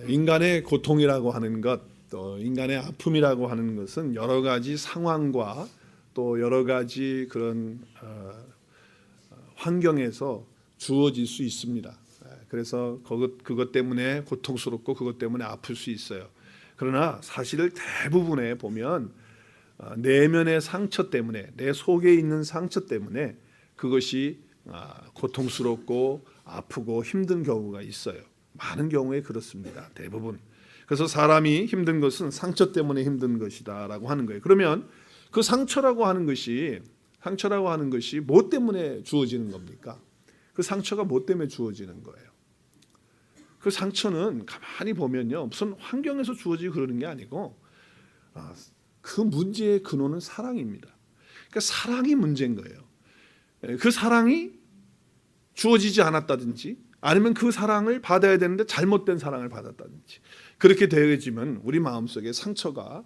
인간의 고통이라고 하는 것, 또 인간의 아픔이라고 하는 것은 여러 가지 상황과 또 여러 가지 그런 환경에서 주어질 수 있습니다. 그래서 그것 때문에 고통스럽고 그것 때문에 아플 수 있어요. 그러나 사실 대부분에 보면 내면의 상처 때문에, 내 속에 있는 상처 때문에 그것이 고통스럽고 아프고 힘든 경우가 있어요. 많은 경우에 그렇습니다. 대부분. 그래서 사람이 힘든 것은 상처 때문에 힘든 것이다라고 하는 거예요. 그러면 그 상처라고 하는 것이 뭐 때문에 주어지는 겁니까? 그 상처가 뭐 때문에 주어지는 거예요? 그 상처는 가만히 보면요, 무슨 환경에서 주어지고 그러는 게 아니고 그 문제의 근원은 사랑입니다. 그러니까 사랑이 문제인 거예요. 그 사랑이 주어지지 않았다든지 아니면 그 사랑을 받아야 되는데 잘못된 사랑을 받았다든지 그렇게 되어지면 우리 마음속에 상처가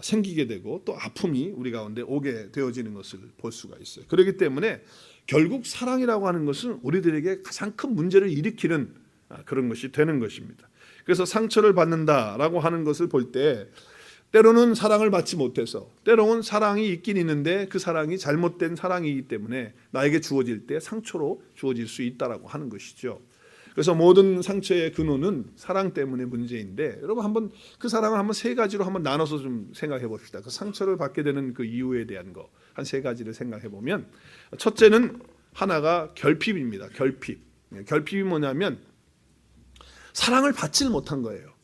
생기게 되고 또 아픔이 우리 가운데 오게 되어지는 것을 볼 수가 있어요. 그렇기 때문에 결국 사랑이라고 하는 것은 우리들에게 가장 큰 문제를 일으키는 그런 것이 되는 것입니다. 그래서 상처를 받는다라고 하는 것을 볼 때 때로는 사랑을 받지 못해서, 때로는 사랑이 있긴 있는데 그 사랑이 잘못된 사랑이기 때문에 나에게 주어질 때 상처로 주어질 수 있다라고 하는 것이죠. 그래서 모든 상처의 근원은 사랑 때문에 문제인데, 여러분 한번 그 사랑을 한번 세 가지로 한번 나눠서 좀 생각해 봅시다. 그 상처를 받게 되는 그 이유에 대한 거 한 세 가지를 생각해 보면, 첫째는 하나가 결핍입니다. 결핍. 결핍이 뭐냐면 사랑을 받지를 못한 거예요.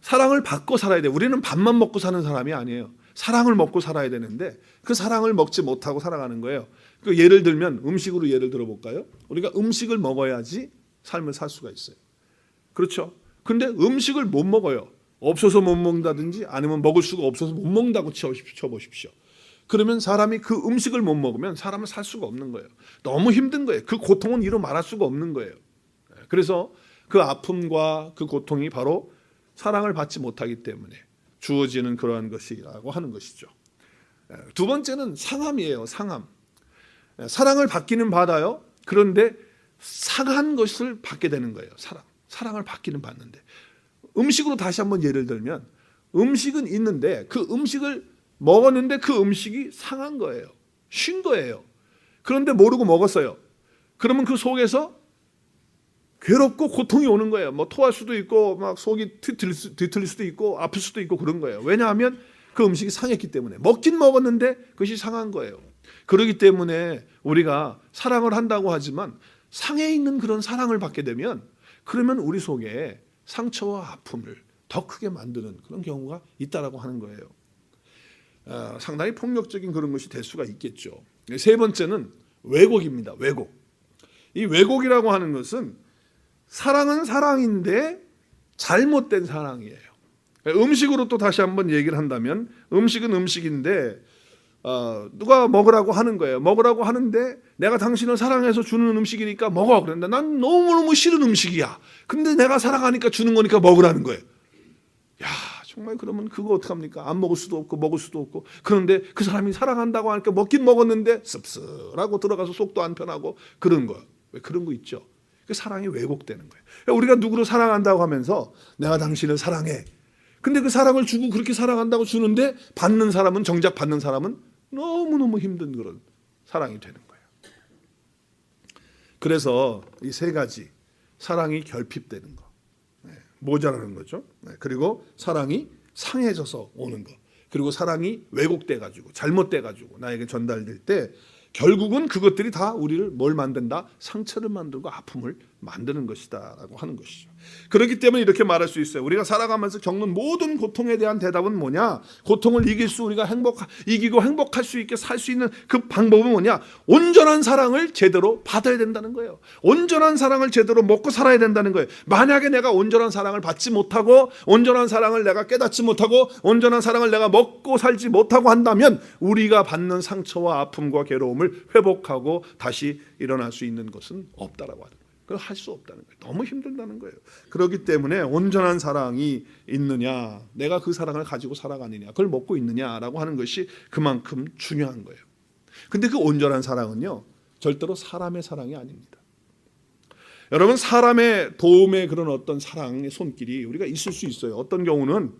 사랑을 받고 살아야 돼. 우리는 밥만 먹고 사는 사람이 아니에요. 사랑을 먹고 살아야 되는데 그 사랑을 먹지 못하고 살아가는 거예요. 그 예를 들면 음식으로 예를 들어볼까요? 우리가 음식을 먹어야지 삶을 살 수가 있어요. 그렇죠? 근데 음식을 못 먹어요. 없어서 못 먹는다든지 아니면 먹을 수가 없어서 못 먹는다고 쳐보십시오. 그러면 사람이 그 음식을 못 먹으면 사람은 살 수가 없는 거예요. 너무 힘든 거예요. 그 고통은 이루 말할 수가 없는 거예요. 그래서 그 아픔과 그 고통이 바로 사랑을 받지 못하기 때문에 주어지는 그러한 것이라고 하는 것이죠. 두 번째는 상함이에요. 상함. 사랑을 받기는 받아요. 그런데 상한 것을 받게 되는 거예요. 사랑을 받기는 받는데, 음식으로 다시 한번 예를 들면 음식은 있는데 그 음식을 먹었는데 그 음식이 상한 거예요. 쉰 거예요. 그런데 모르고 먹었어요. 그러면 그 속에서 괴롭고 고통이 오는 거예요. 뭐 토할 수도 있고 막 속이 뒤틀릴 수도 있고 아플 수도 있고 그런 거예요. 왜냐하면 그 음식이 상했기 때문에. 먹긴 먹었는데 그것이 상한 거예요. 그렇기 때문에 우리가 사랑을 한다고 하지만 상해 있는 그런 사랑을 받게 되면, 그러면 우리 속에 상처와 아픔을 더 크게 만드는 그런 경우가 있다라고 하는 거예요. 상당히 폭력적인 그런 것이 될 수가 있겠죠. 세 번째는 왜곡입니다. 왜곡. 이 왜곡이라고 하는 것은 사랑은 사랑인데 잘못된 사랑이에요. 음식으로 또 다시 한번 얘기를 한다면 음식은 음식인데 누가 먹으라고 하는 거예요. 먹으라고 하는데 내가 당신을 사랑해서 주는 음식이니까 먹어. 그런데 난 너무너무 싫은 음식이야. 근데 내가 사랑하니까 주는 거니까 먹으라는 거예요. 야, 정말 그러면 그거 어떡합니까? 안 먹을 수도 없고 먹을 수도 없고. 그런데 그 사람이 사랑한다고 하니까 먹긴 먹었는데 씁쓸하고 들어가서 속도 안 편하고 그런 거예요. 왜 그런 거 있죠? 그 사랑이 왜곡되는 거예요. 우리가 누구를 사랑한다고 하면서 내가 당신을 사랑해. 근데 그 사랑을 주고 그렇게 사랑한다고 주는데 받는 사람은, 정작 받는 사람은 너무너무 힘든 그런 사랑이 되는 거예요. 그래서 이 세 가지, 사랑이 결핍되는 거, 모자라는 거죠. 그리고 사랑이 상해져서 오는 거, 그리고 사랑이 왜곡돼가지고 잘못돼가지고 나에게 전달될 때 결국은 그것들이 다 우리를 뭘 만든다? 상처를 만들고 아픔을 만드는 것이다 라고 하는 것이죠. 그렇기 때문에 이렇게 말할 수 있어요. 우리가 살아가면서 겪는 모든 고통에 대한 대답은 뭐냐? 고통을 우리가 이기고 행복할 수 있게 살 수 있는 그 방법은 뭐냐? 온전한 사랑을 제대로 받아야 된다는 거예요. 온전한 사랑을 제대로 먹고 살아야 된다는 거예요. 만약에 내가 온전한 사랑을 받지 못하고 온전한 사랑을 내가 깨닫지 못하고 온전한 사랑을 내가 먹고 살지 못하고 한다면 우리가 받는 상처와 아픔과 괴로움을 회복하고 다시 일어날 수 있는 것은 없다라고 하는 거예요. 그걸 할 수 없다는 거예요. 너무 힘들다는 거예요. 그렇기 때문에 온전한 사랑이 있느냐, 내가 그 사랑을 가지고 살아가느냐, 그걸 먹고 있느냐라고 하는 것이 그만큼 중요한 거예요. 근데 그 온전한 사랑은요, 절대로 사람의 사랑이 아닙니다. 여러분, 사람의 도움의 그런 어떤 사랑의 손길이 우리가 있을 수 있어요. 어떤 경우는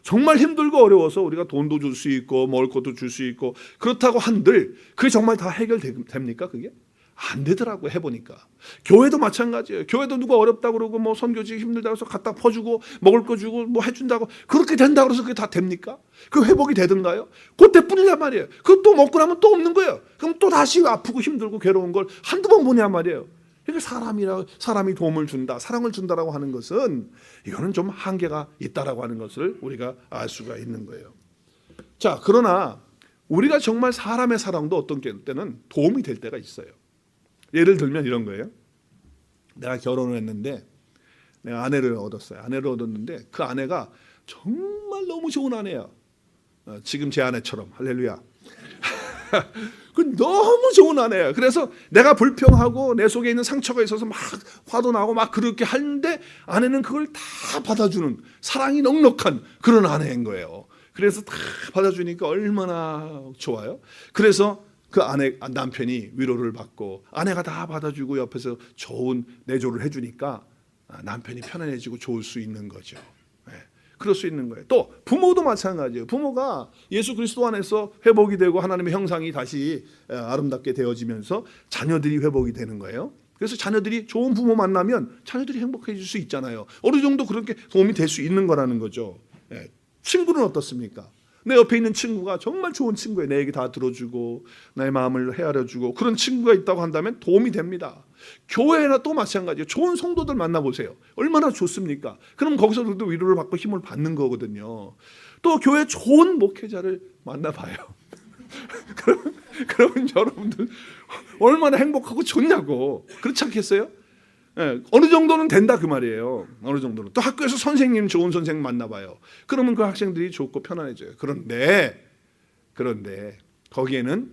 정말 힘들고 어려워서 우리가 돈도 줄 수 있고 먹을 것도 줄 수 있고 그렇다고 한들 그게 정말 다 해결됩니까? 그게? 안 되더라고. 해보니까. 교회도 마찬가지예요. 교회도 누가 어렵다고 그러고 뭐 선교지 힘들다고 해서 갖다 퍼주고 먹을 거 주고 뭐 해준다고 그렇게 된다고 해서 그게 다 됩니까? 그 회복이 되던가요? 그때뿐이란 말이에요. 그것도 먹고 나면 또 없는 거예요. 그럼 또 다시 아프고 힘들고 괴로운 걸 한두 번 보냔 말이에요. 그러니까 사람이 도움을 준다, 사랑을 준다라고 하는 것은 이거는 좀 한계가 있다라고 하는 것을 우리가 알 수가 있는 거예요. 자, 그러나 우리가 정말 사람의 사랑도 어떤 때는 도움이 될 때가 있어요. 예를 들면 이런 거예요. 내가 결혼을 했는데 내가 아내를 얻었어요. 아내를 얻었는데 그 아내가 정말 너무 좋은 아내야. 지금 제 아내처럼. 할렐루야. 그 너무 좋은 아내야. 그래서 내가 불평하고 내 속에 있는 상처가 있어서 막 화도 나고 막 그렇게 하는데 아내는 그걸 다 받아주는 사랑이 넉넉한 그런 아내인 거예요. 그래서 다 받아주니까 얼마나 좋아요. 그래서 그 남편이 위로를 받고 아내가 다 받아주고 옆에서 좋은 내조를 해주니까 남편이 편안해지고 좋을 수 있는 거죠. 그럴 수 있는 거예요. 또 부모도 마찬가지예요. 부모가 예수 그리스도 안에서 회복이 되고 하나님의 형상이 다시 아름답게 되어지면서 자녀들이 회복이 되는 거예요. 그래서 자녀들이 좋은 부모 만나면 자녀들이 행복해질 수 있잖아요. 어느 정도 그렇게 도움이 될 수 있는 거라는 거죠. 친구는 어떻습니까? 내 옆에 있는 친구가 정말 좋은 친구예요. 내 얘기 다 들어주고 나의 마음을 헤아려주고 그런 친구가 있다고 한다면 도움이 됩니다. 교회나 또 마찬가지예요. 좋은 성도들 만나보세요. 얼마나 좋습니까? 그럼 거기서도 위로를 받고 힘을 받는 거거든요. 또 교회 좋은 목회자를 만나봐요. 그러면 여러분들 얼마나 행복하고 좋냐고. 그렇지 않겠어요? 어느 정도는 된다 그 말이에요. 어느 정도는. 또 학교에서 선생님 좋은 선생님 만나봐요. 그러면 그 학생들이 좋고 편안해져요. 그런데 거기에는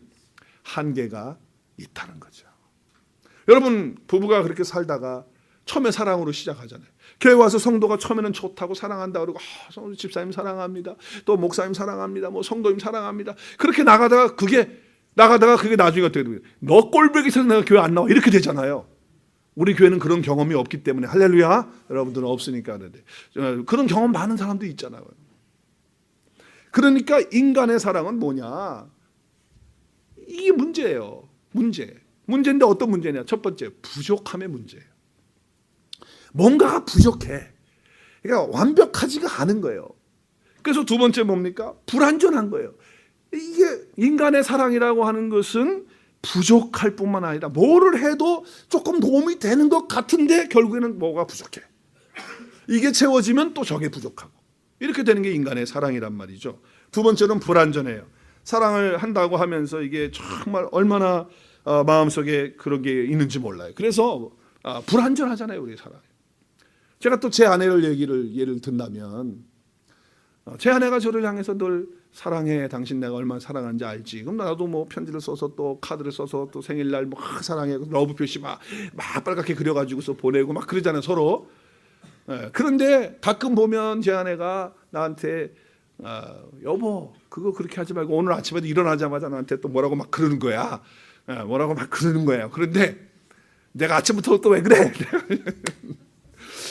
한계가 있다는 거죠. 여러분, 부부가 그렇게 살다가 처음에 사랑으로 시작하잖아요. 교회 와서 성도가 처음에는 좋다고 사랑한다 그러고 집사님 사랑합니다. 또 목사님 사랑합니다. 뭐 성도님 사랑합니다. 그렇게 나가다가 그게 나중에 어떻게 돼요? 너 꼴보기에서 내가 교회 안 나와 이렇게 되잖아요. 우리 교회는 그런 경험이 없기 때문에 할렐루야. 여러분들은 없으니까 그런데 그런 경험 많은 사람도 있잖아요. 그러니까 인간의 사랑은 뭐냐? 이게 문제예요. 문제인데 어떤 문제냐? 첫 번째, 부족함의 문제예요. 뭔가가 부족해. 그러니까 완벽하지가 않은 거예요. 그래서 두 번째 뭡니까? 불완전한 거예요. 이게 인간의 사랑이라고 하는 것은 부족할 뿐만 아니라 뭐를 해도 조금 도움이 되는 것 같은데 결국에는 뭐가 부족해. 이게 채워지면 또 저게 부족하고 이렇게 되는 게 인간의 사랑이란 말이죠. 두 번째는 불완전해요. 사랑을 한다고 하면서 이게 정말 얼마나 마음속에 그런 게 있는지 몰라요. 그래서 불완전하잖아요, 우리 사랑. 제가 또 제 아내를 예를 든다면 제 아내가 저를 향해서 늘 사랑해, 당신 내가 얼마나 사랑하는지 알지. 그럼 나도 뭐 편지를 써서 또 카드를 써서 또 생일날 막 사랑해, 러브 표시 막 빨갛게 그려가지고서 보내고 막 그러잖아요, 서로. 그런데 가끔 보면 제 아내가 나한테 여보 그거 그렇게 하지 말고 오늘 아침에도 일어나자마자 나한테 또 뭐라고 막 그러는 거야. 뭐라고 막 그러는 거예요. 그런데 내가 아침부터 또 왜 그래?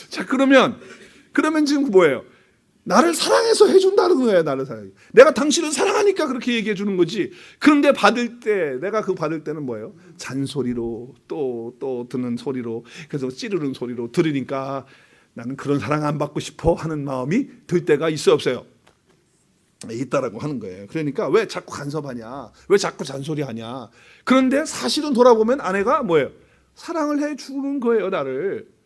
자, 그러면 지금 뭐예요? 나를 사랑해서 해준다는 거예요. 나를 사랑해. 내가 당신을 사랑하니까 그렇게 얘기해 주는 거지. 그런데 내가 그거 받을 때는 뭐예요? 잔소리로 또 듣는 소리로, 그래서 찌르는 소리로 들으니까 나는 그런 사랑 안 받고 싶어 하는 마음이 들 때가 있어요, 없어요? 있다라고 하는 거예요. 그러니까 왜 자꾸 간섭하냐? 왜 자꾸 잔소리하냐? 그런데 사실은 돌아보면 아내가 뭐예요? 사랑을 해주는 거예요, 나를.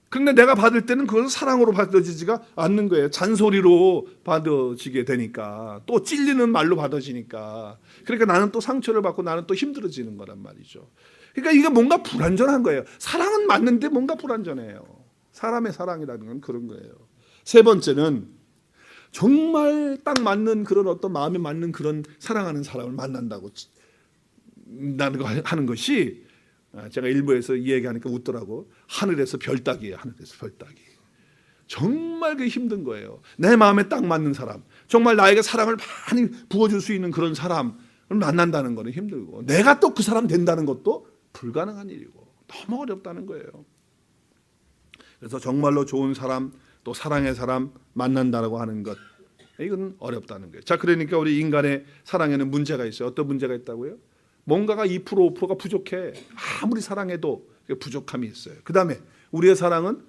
그런데 내가 받을 때는 그것은 사랑으로 받아지지가 않는 거예요. 잔소리로 받아지게 되니까, 또 찔리는 말로 받아지니까. 그러니까 나는 또 상처를 받고 나는 또 힘들어지는 거란 말이죠. 그러니까 이게 뭔가 불완전한 거예요. 사랑은 맞는데 뭔가 불완전해요. 사람의 사랑이라는 건 그런 거예요. 세 번째는 정말 딱 맞는 그런 어떤 마음에 맞는 그런 사랑하는 사람을 만난다고 하는 것이, 제가 일부에서 이 얘기하니까 웃더라고. 하늘에서 별 따기예요. 하늘에서 별 따기. 정말 그게 힘든 거예요. 내 마음에 딱 맞는 사람, 정말 나에게 사랑을 많이 부어줄 수 있는 그런 사람을 만난다는 거는 힘들고, 내가 또 그 사람 된다는 것도 불가능한 일이고 너무 어렵다는 거예요. 그래서 정말로 좋은 사람, 또 사랑의 사람 만난다라고 하는 것, 이건 어렵다는 거예요. 자, 그러니까 우리 인간의 사랑에는 문제가 있어요. 어떤 문제가 있다고요? 뭔가가 2%, 5%가 부족해. 아무리 사랑해도 부족함이 있어요. 그 다음에 우리의 사랑은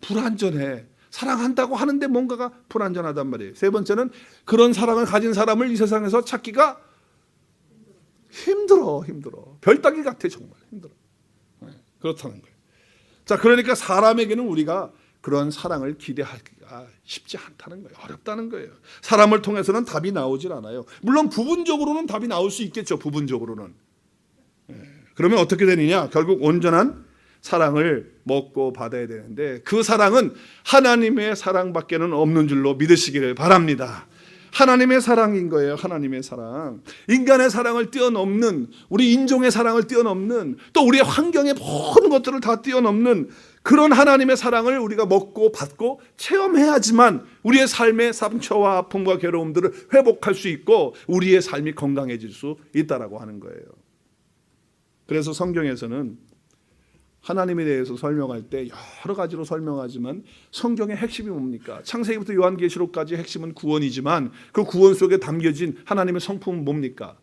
불완전해. 사랑한다고 하는데 뭔가가 불완전하단 말이에요. 세 번째는 그런 사랑을 가진 사람을 이 세상에서 찾기가 힘들어. 별따기 같아. 정말 힘들어. 그렇다는 거예요. 자, 그러니까 사람에게는 우리가 그런 사랑을 기대하기가 쉽지 않다는 거예요. 어렵다는 거예요. 사람을 통해서는 답이 나오질 않아요. 물론 부분적으로는 답이 나올 수 있겠죠. 부분적으로는. 그러면 어떻게 되느냐? 결국 온전한 사랑을 먹고 받아야 되는데 그 사랑은 하나님의 사랑밖에는 없는 줄로 믿으시기를 바랍니다. 하나님의 사랑인 거예요. 하나님의 사랑. 인간의 사랑을 뛰어넘는, 우리 인종의 사랑을 뛰어넘는, 또 우리의 환경의 모든 것들을 다 뛰어넘는 그런 하나님의 사랑을 우리가 먹고 받고 체험해야지만 우리의 삶의 상처와 아픔과 괴로움들을 회복할 수 있고 우리의 삶이 건강해질 수 있다라고 하는 거예요. 그래서 성경에서는 하나님에 대해서 설명할 때 여러 가지로 설명하지만 성경의 핵심이 뭡니까? 창세기부터 요한계시록까지 핵심은 구원이지만 그 구원 속에 담겨진 하나님의 성품은 뭡니까?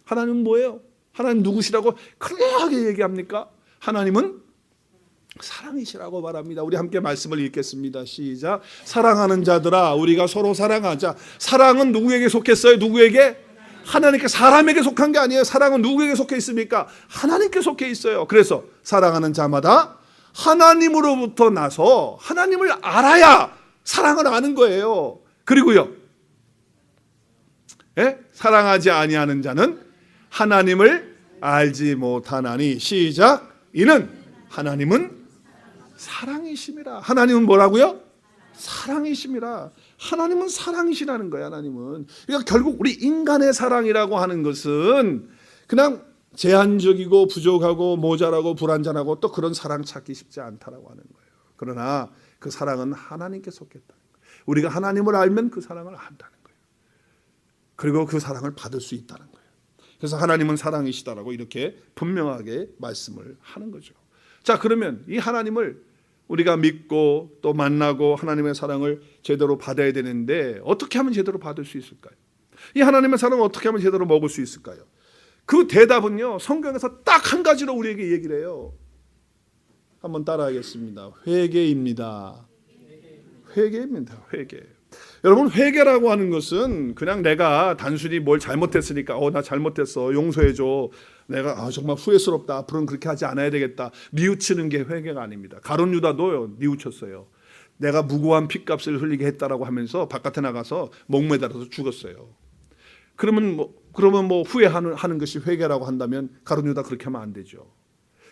하나님은 뭐예요? 하나님 누구시라고 클리어하게 얘기합니까? 하나님은 사랑이시라고 말합니다. 우리 함께 말씀을 읽겠습니다. 시작. 사랑하는 자들아 우리가 서로 사랑하자. 사랑은 누구에게 속했어요? 누구에게? 하나님께. 사람에게 속한 게 아니에요. 사랑은 누구에게 속해 있습니까? 하나님께 속해 있어요. 그래서 사랑하는 자마다 하나님으로부터 나서 하나님을 알아야 사랑을 아는 거예요. 그리고요, 사랑하지 아니하는 자는 하나님을 알지 못하나니. 시작. 이는 하나님은 사랑이심이라. 하나님은 뭐라고요? 사랑이심이라. 하나님은 사랑이시라는 거예요. 하나님은. 그러니까 결국 우리 인간의 사랑이라고 하는 것은 그냥 제한적이고 부족하고 모자라고 불완전하고 또 그런 사랑 찾기 쉽지 않다라고 하는 거예요. 그러나 그 사랑은 하나님께 속했다는 거예요. 우리가 하나님을 알면 그 사랑을 안다는 거예요. 그리고 그 사랑을 받을 수 있다는 거예요. 그래서 하나님은 사랑이시다라고 이렇게 분명하게 말씀을 하는 거죠. 자, 그러면 이 하나님을 우리가 믿고 또 만나고 하나님의 사랑을 제대로 받아야 되는데 어떻게 하면 제대로 받을 수 있을까요? 이 하나님의 사랑을 어떻게 하면 제대로 먹을 수 있을까요? 그 대답은요, 성경에서 딱 한 가지로 우리에게 얘기를 해요. 한번 따라하겠습니다. 회개입니다. 회개입니다. 회개. 여러분, 회개라고 하는 것은 그냥 내가 단순히 뭘 잘못했으니까 나 잘못했어 용서해줘, 내가 정말 후회스럽다, 앞으로는 그렇게 하지 않아야 되겠다, 뉘우치는 게 회개가 아닙니다. 가룟 유다도요 뉘우쳤어요. 내가 무고한 핏값을 흘리게 했다라고 하면서 바깥에 나가서 목매달아서 죽었어요. 그러면 뭐 후회하는 것이 회개라고 한다면 가룟 유다 그렇게 하면 안 되죠.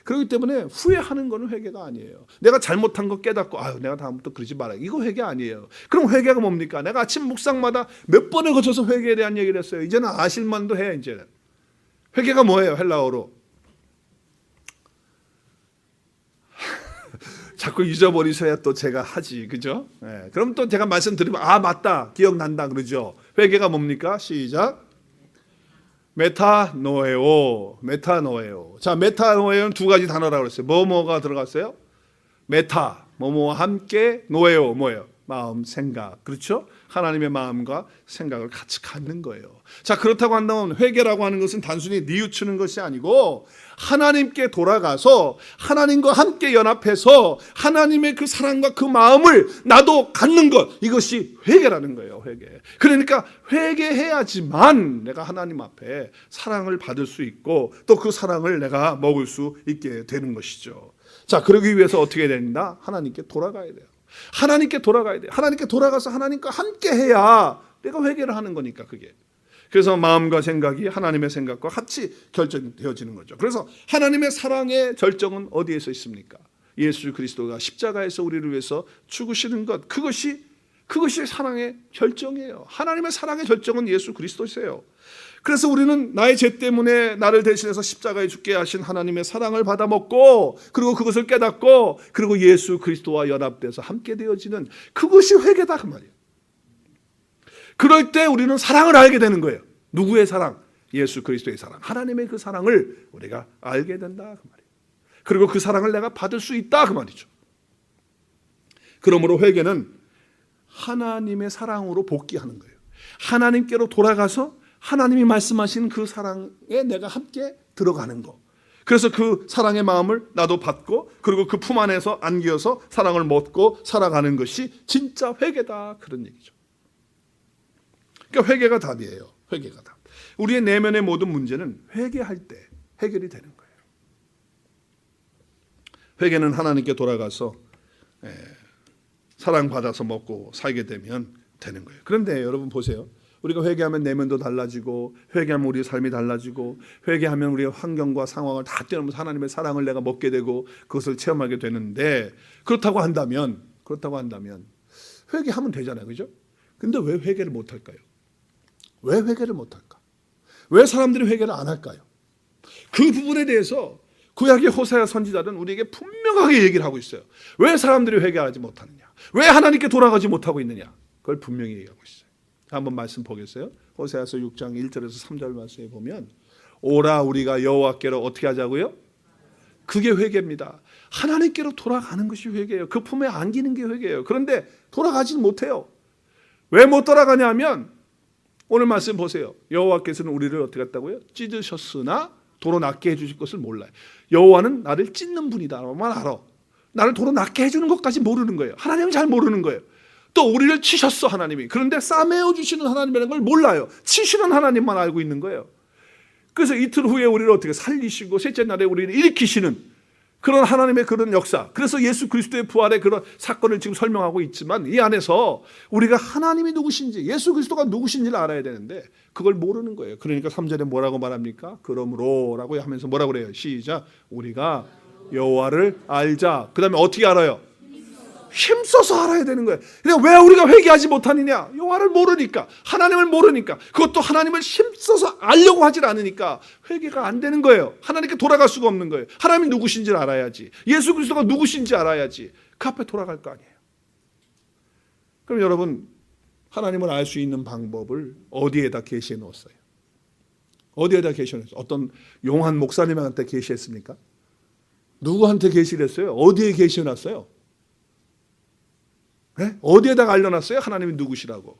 그렇기 때문에 후회하는 거는 회개가 아니에요. 내가 잘못한 거 깨닫고 내가 다음부터 그러지 말아요, 이거 회개 아니에요. 그럼 회개가 뭡니까? 내가 아침 묵상마다 몇 번을 거쳐서 회개에 대한 얘기를 했어요. 이제는 아실만도 해. 이제는 회개가 뭐예요? 헬라어로 자꾸 잊어버리셔야 또 제가 하지, 그죠? 그럼 또 제가 말씀드리면 맞다, 기억난다 그러죠. 회개가 뭡니까? 시작. 메타노에오. 자, 메타노에오는 두 가지 단어라고 그랬어요. 뭐가 들어갔어요? 메타, 뭐뭐와 함께, 노에오, 뭐예요? 마음, 생각. 그렇죠? 하나님의 마음과 생각을 같이 갖는 거예요. 자, 그렇다고 한다면 회개라고 하는 것은 단순히 뉘우치는 것이 아니고 하나님께 돌아가서 하나님과 함께 연합해서 하나님의 그 사랑과 그 마음을 나도 갖는 것, 이것이 회개라는 거예요. 회개. 그러니까 회개해야지만 내가 하나님 앞에 사랑을 받을 수 있고 또 그 사랑을 내가 먹을 수 있게 되는 것이죠. 자, 그러기 위해서 어떻게 해야 된다? 하나님께 돌아가야 돼요. 하나님께 돌아가야 돼요. 하나님께 돌아가서 하나님과 함께 해야 내가 회개를 하는 거니까, 그게. 그래서 마음과 생각이 하나님의 생각과 같이 결정되어지는 거죠. 그래서 하나님의 사랑의 절정은 어디에서 있습니까? 예수 그리스도가 십자가에서 우리를 위해서 죽으시는 것, 그것이 사랑의 결정이에요. 하나님의 사랑의 결정은 예수 그리스도세요. 그래서 우리는 나의 죄 때문에 나를 대신해서 십자가에 죽게 하신 하나님의 사랑을 받아먹고 그리고 그것을 깨닫고 그리고 예수 그리스도와 연합돼서 함께 되어지는 그것이 회개다, 그 말이에요. 그럴 때 우리는 사랑을 알게 되는 거예요. 누구의 사랑? 예수 그리스도의 사랑. 하나님의 그 사랑을 우리가 알게 된다, 그 말이에요. 그리고 그 사랑을 내가 받을 수 있다, 그 말이죠. 그러므로 회개는 하나님의 사랑으로 복귀하는 거예요. 하나님께로 돌아가서 하나님이 말씀하신 그 사랑에 내가 함께 들어가는 거. 그래서 그 사랑의 마음을 나도 받고 그리고 그 품 안에서 안겨서 사랑을 먹고 살아가는 것이 진짜 회개다, 그런 얘기죠. 그러니까 회개가 답이에요. 회개가 답. 우리의 내면의 모든 문제는 회개할 때 해결이 되는 거예요. 회개는 하나님께 돌아가서 사랑받아서 먹고 살게 되면 되는 거예요. 그런데 여러분 보세요. 우리가 회개하면 내면도 달라지고, 회개하면 우리의 삶이 달라지고, 회개하면 우리의 환경과 상황을 다 뛰어넘어서 하나님의 사랑을 내가 먹게 되고 그것을 체험하게 되는데, 그렇다고 한다면 회개하면 되잖아요, 그죠? 근데 왜 회개를 못할까요? 왜 회개를 못할까? 왜 사람들이 회개를 안 할까요? 그 부분에 대해서 구약의 호세아 선지자는 우리에게 분명하게 얘기를 하고 있어요. 왜 사람들이 회개하지 못하느냐? 왜 하나님께 돌아가지 못하고 있느냐? 그걸 분명히 얘기하고 있어요. 한번 말씀 보겠어요? 호세아서 6장 1절에서 3절 말씀에 보면, 오라 우리가 여호와께로 어떻게 하자고요? 그게 회개입니다. 하나님께로 돌아가는 것이 회개예요. 그 품에 안기는 게 회개예요. 그런데 돌아가지는 못해요. 왜 못 돌아가냐 하면, 오늘 말씀 보세요. 여호와께서는 우리를 어떻게 했다고요? 찢으셨으나 도로 낫게 해주실 것을 몰라요. 여호와는 나를 찢는 분이다만 알아. 나를 도로 낫게 해주는 것까지 모르는 거예요. 하나님은 잘 모르는 거예요. 또 우리를 치셨어, 하나님이. 그런데 싸매어 주시는 하나님이라는 걸 몰라요. 치시는 하나님만 알고 있는 거예요. 그래서 이틀 후에 우리를 어떻게 살리시고 셋째 날에 우리를 일으키시는 그런 하나님의 그런 역사, 그래서 예수 그리스도의 부활의 그런 사건을 지금 설명하고 있지만, 이 안에서 우리가 하나님이 누구신지, 예수 그리스도가 누구신지를 알아야 되는데 그걸 모르는 거예요. 그러니까 3절에 뭐라고 말합니까? 그러므로 라고 하면서 뭐라고 그래요? 시작. 우리가 여호와를 알자. 그 다음에 어떻게 알아요? 힘써서 알아야 되는 거예요. 그러니까 왜 우리가 회개하지 못하느냐? 여호와를 모르니까, 하나님을 모르니까, 그것도 하나님을 힘써서 알려고 하질 않으니까 회개가 안 되는 거예요. 하나님께 돌아갈 수가 없는 거예요. 하나님이 누구신지를 알아야지, 예수 그리스도가 누구신지 알아야지 그 앞에 돌아갈 거 아니에요. 그럼 여러분, 하나님을 알 수 있는 방법을 어디에다 계시해 놓았어요? 어디에다 계시해 놓았어요? 어떤 용한 목사님한테 계시했습니까? 누구한테 계시를 했어요? 어디에 계시해 놨어요? 네? 어디에다가 알려놨어요? 하나님이 누구시라고.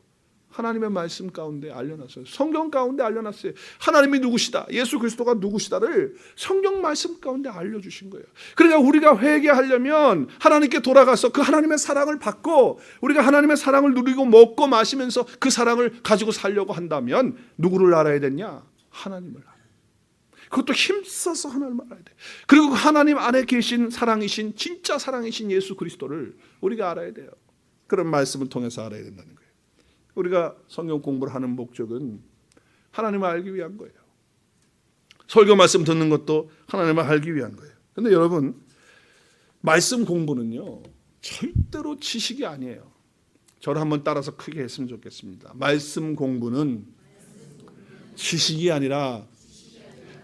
하나님의 말씀 가운데 알려놨어요. 성경 가운데 알려놨어요. 하나님이 누구시다, 예수 그리스도가 누구시다를 성경 말씀 가운데 알려주신 거예요. 그러니까 우리가 회개하려면 하나님께 돌아가서 그 하나님의 사랑을 받고, 우리가 하나님의 사랑을 누리고 먹고 마시면서 그 사랑을 가지고 살려고 한다면 누구를 알아야 되냐? 하나님을 알아야 돼. 그것도 힘써서 하나님을 알아야 돼. 그리고 하나님 안에 계신 사랑이신, 진짜 사랑이신 예수 그리스도를 우리가 알아야 돼요. 그런 말씀을 통해서 알아야 된다는 거예요. 우리가 성경 공부를 하는 목적은 하나님을 알기 위한 거예요. 설교 말씀 듣는 것도 하나님을 알기 위한 거예요. 그런데 여러분, 말씀 공부는요 절대로 지식이 아니에요. 저를 한번 따라서 크게 했으면 좋겠습니다. 말씀 공부는 지식이 아니라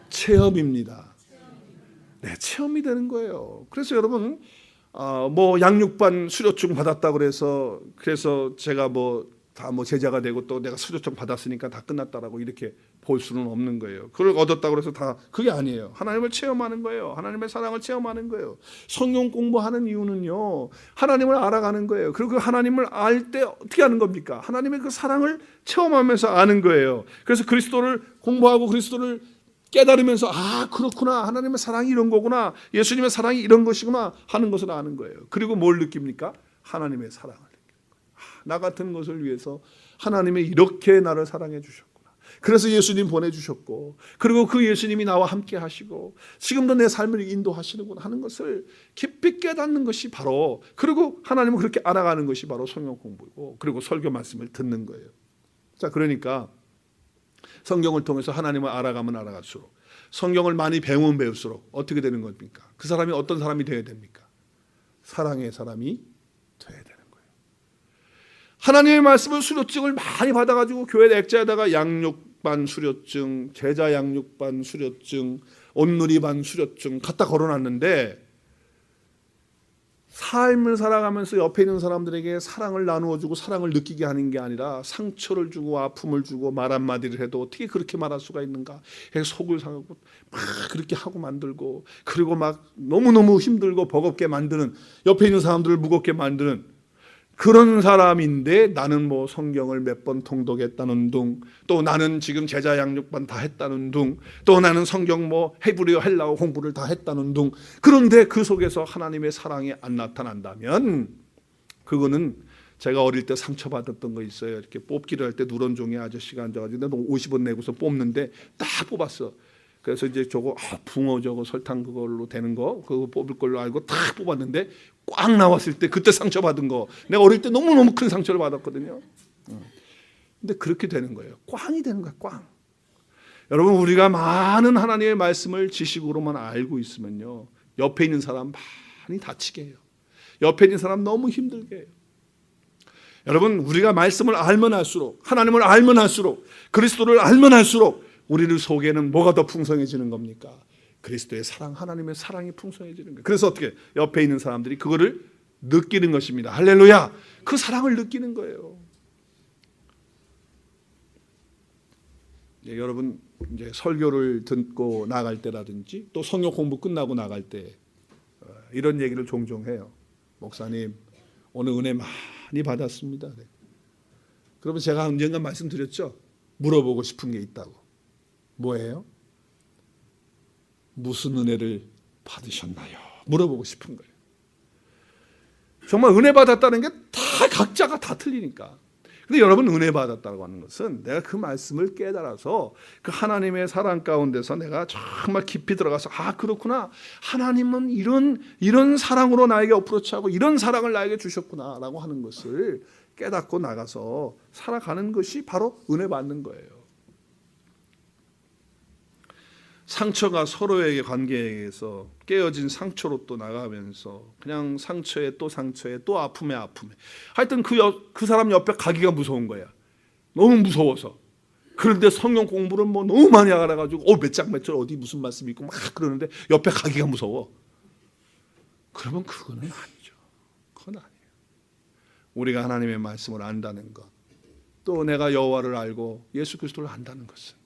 체험입니다. 네, 체험이 되는 거예요. 그래서 여러분, 뭐 양육반 수료증 받았다 그래서 제가 다 제자가 되고 또 내가 수료증 받았으니까 다 끝났다라고 이렇게 볼 수는 없는 거예요. 그걸 얻었다고 해서 다 그게 아니에요. 하나님을 체험하는 거예요. 하나님의 사랑을 체험하는 거예요. 성경 공부하는 이유는요, 하나님을 알아가는 거예요. 그리고 그 하나님을 알 때 어떻게 하는 겁니까? 하나님의 그 사랑을 체험하면서 아는 거예요. 그래서 그리스도를 공부하고 그리스도를 깨달으면서, 아 그렇구나, 하나님의 사랑이 이런 거구나, 예수님의 사랑이 이런 것이구나 하는 것을 아는 거예요. 그리고 뭘 느낍니까? 하나님의 사랑을 느낍니다. 나 같은 것을 위해서 하나님이 이렇게 나를 사랑해 주셨구나. 그래서 예수님 보내주셨고, 그리고 그 예수님이 나와 함께 하시고 지금도 내 삶을 인도하시는구나 하는 것을 깊이 깨닫는 것이 바로, 그리고 하나님을 그렇게 알아가는 것이 바로 성경 공부고, 그리고 설교 말씀을 듣는 거예요. 자, 그러니까 성경을 통해서 하나님을 알아가면 알아갈수록, 성경을 많이 배우면 배울수록 어떻게 되는 겁니까? 그 사람이 어떤 사람이 되어야 됩니까? 사랑의 사람이 되어야 되는 거예요. 하나님의 말씀을 수료증을 많이 받아가지고 교회 액자에다가 양육반 수료증, 제자 양육반 수료증, 온누리반 수료증 갖다 걸어놨는데, 삶을 살아가면서 옆에 있는 사람들에게 사랑을 나누어주고 사랑을 느끼게 하는 게 아니라 상처를 주고 아픔을 주고 말 한마디를 해도 어떻게 그렇게 말할 수가 있는가 해서 속을 상하고 막 그렇게 하고 만들고, 그리고 막 너무너무 힘들고 버겁게 만드는, 옆에 있는 사람들을 무겁게 만드는, 그런 사람인데 나는 뭐 성경을 몇 번 통독했다는 둥, 또 나는 지금 제자 양육반 다 했다는 둥, 또 나는 성경 뭐 헤브리어 헬라어 공부를 다 했다는 둥. 그런데 그 속에서 하나님의 사랑이 안 나타난다면 그거는 제가 어릴 때 상처받았던 거 있어요. 이렇게 뽑기를 할 때 누런 종이 아저씨가 앉아가지고 내가 50원 내고서 뽑는데 딱 뽑았어. 그래서 이제 저거 붕어 저거 설탕 그걸로 되는 거 그거 뽑을 걸로 알고 딱 뽑았는데 꽉 나왔을 때 그때 상처받은 거, 내가 어릴 때 너무너무 큰 상처를 받았거든요. 근데 그렇게 되는 거예요. 꽝이 되는 거야, 꽝. 여러분, 우리가 많은 하나님의 말씀을 지식으로만 알고 있으면요, 옆에 있는 사람 많이 다치게 해요. 옆에 있는 사람 너무 힘들게 해요. 여러분, 우리가 말씀을 알면 할수록, 하나님을 알면 할수록, 그리스도를 알면 할수록 우리를 속에는 뭐가 더 풍성해지는 겁니까? 그리스도의 사랑, 하나님의 사랑이 풍성해지는 거예요. 그래서 어떻게 옆에 있는 사람들이 그거를 느끼는 것입니다. 할렐루야. 그 사랑을 느끼는 거예요. 여러분, 이제 설교를 듣고 나갈 때라든지 또 성경 공부 끝나고 나갈 때 이런 얘기를 종종 해요. 목사님, 오늘 은혜 많이 받았습니다. 그러면 제가 언젠가 말씀드렸죠. 물어보고 싶은 게 있다고. 뭐예요? 무슨 은혜를 받으셨나요? 물어보고 싶은 거예요. 정말 은혜 받았다는 게 다 각자가 다 틀리니까. 근데 여러분, 은혜 받았다고 하는 것은 내가 그 말씀을 깨달아서 그 하나님의 사랑 가운데서 내가 정말 깊이 들어가서 아, 그렇구나. 하나님은 이런 사랑으로 나에게 어프로치하고 이런 사랑을 나에게 주셨구나라고 하는 것을 깨닫고 나가서 살아가는 것이 바로 은혜 받는 거예요. 상처가 서로에게 관계에서 깨어진 상처로 또 나가면서 그냥 상처에 또 상처에 또 아픔에 아픔에, 하여튼 그 사람 옆에 가기가 무서운 거야. 너무 무서워서. 그런데 성경 공부를 뭐 너무 많이 알아가지고 몇 장 몇 절 어디 무슨 말씀이 있고 막 그러는데 옆에 가기가 무서워. 그러면 그거는 아니죠. 그건 아니에요. 우리가 하나님의 말씀을 안다는 것, 또 내가 여호와를 알고 예수 그리스도를 안다는 것은